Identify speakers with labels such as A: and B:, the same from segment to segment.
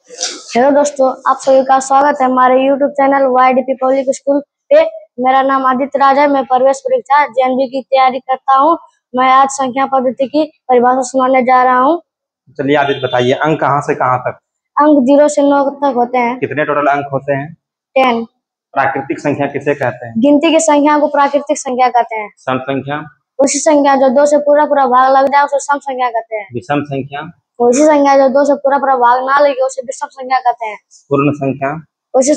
A: Hello दोस्तों, आप सभी का स्वागत है हमारे YouTube channel YDP public school पे। मेरा नाम आदित्य राज है। मैं प्रवेश परीक्षा JNV की तैयारी करता हूँ। मैं आज संख्या पद्धति की परिभाषा सुनाने जा रहा हूँ।
B: चलिए आदित्य बताइए, अंक कहाँ से कहाँ तक?
A: अंक 0 से 9 तक होते हैं।
B: कितने टोटल अंक होते हैं?
A: 10।
B: प्राकृतिक संख्या किसे कहते हैं?
A: गिनती की संख्या को प्राकृतिक संख्या कहते हैं।
B: सम संख्या?
A: उसी संख्या जो 2 से पूरा भाग लग जाए उसे सम संख्या कहते हैं।
B: विषम संख्या?
A: उसी संख्या जो 2 से पूरा भाग ना लगे उसे विषम संख्या कहते हैं।
B: पूर्ण संख्या?
A: उसी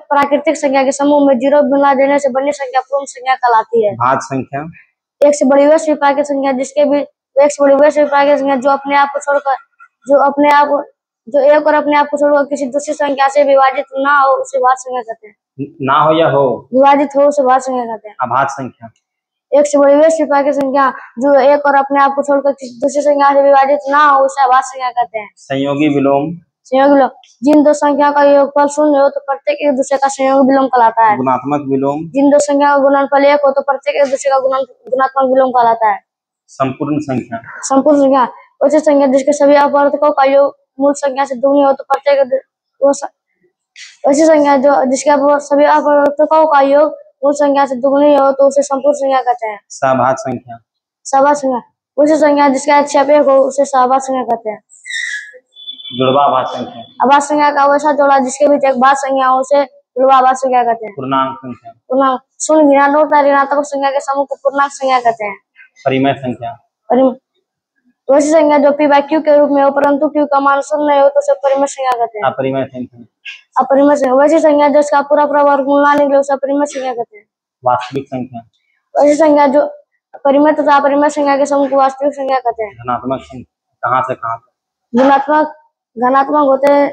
A: प्राकृतिक संख्या के समूह में 0 मिला देने से बनी संख्या पूर्ण संख्या कहलाती है।
B: भाज्य संख्या?
A: एक से बड़ी वैश्विक प्राकृतिक संख्या जिसके भी एक से बड़ी वैश्विक प्राकृतिक संख्या जो अपने आप को छोड़कर जो एक और अपने आप को छोड़कर किसी दूसरी संख्या से विभाजित ना हो उसे भाज्य संख्या कहते हैं।
B: ना हो या हो?
A: विभाजित हो उसे भाज्य संख्या कहते हैं।
B: अभाज्य संख्या?
A: एक से बड़ी वैश्विक प्राकृतिक संख्या जो एक और अपने आप को छोड़कर किसी दूसरी संख्या से विभाजित ना हो उसे अभाज्य संख्या कहते हैं।
B: संयोगी विलोम?
A: संयोगी विलोम जिन दो संख्या का योगफल शून्य हो तो प्रत्येक एक दूसरे का संयोगी विलोम कहलाता है।
B: गुणात्मक विलोम?
A: जिन दो संख्या का गुणनफल 1 हो तो प्रत्येक एक दूसरे का गुणात्मक विलोम कहलाता है।
B: संपूर्ण संख्या?
A: संपूर्ण संख्या वैसी संख्या जिसके सभी अपवर्तकों का योग मूल संख्या से दुगनी हो तो प्रत्येक वैसी संख्या जो जिसके सभी अपवर्तकों का योग मूल संख्या से दुगनी हो तो उसे संपूर्ण संख्या कहते हैं।
B: सहभाज्य संख्या?
A: सहभाज्य संख्या वैसी संख्या जिसका आक्षेप 1 हो उसे सहभाज्य संख्या कहते हैं।
B: जुड़वा अभाज्य संख्या?
A: अभाज्य संख्या का वैसा जोड़ा जिसके बीच एक भाज्य संख्या हो उसे जुड़वा अभाज्य संख्या कहते हैं।
B: पूर्णांक संख्या?
A: पूर्णांक शून्य ऋणात्मक संख्या के समूह को पूर्णांक संख्या कहते हैं।
B: परिमेय संख्या?
A: वैसी संख्या जो p/q के रूप में हो परंतु q का मान शून्य हो तो उसे परिमेय संख्या कहते हैं।
B: अपरिमेय संख्या?
A: अपरिमेय संख्या वैसी संख्या जिसका पूरा वर्गमूल ना निकले उसे अपरिमेय संख्या कहते हैं।
B: वास्तविक संख्या?
A: वैसी संख्या जो परिमेय तथा अपरिमेय संख्या के समूह को वास्तविक संख्या कहते हैं।
B: धनात्मक संख्या कहाँ से कहाँ तक?
A: धनात्मक होते हैं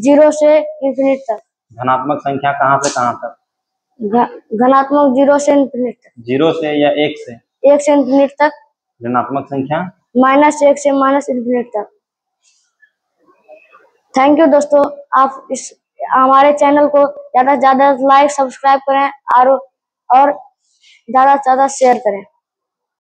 A: 0 से इंफिनिट तक।
B: धनात्मक संख्या कहाँ से कहाँ तक?
A: धनात्मक 0 से इंफिनिट तक।
B: 0 से या 1 से?
A: 1 से इंफिनिट तक।
B: ऋणात्मक संख्या?
A: -1 से -इंफिनिट तक। थैंक यू दोस्तों, आप इस हमारे चैनल को ज्यादा से ज्यादा लाइक सब्सक्राइब करें और ज्यादा से ज्यादा शेयर करें।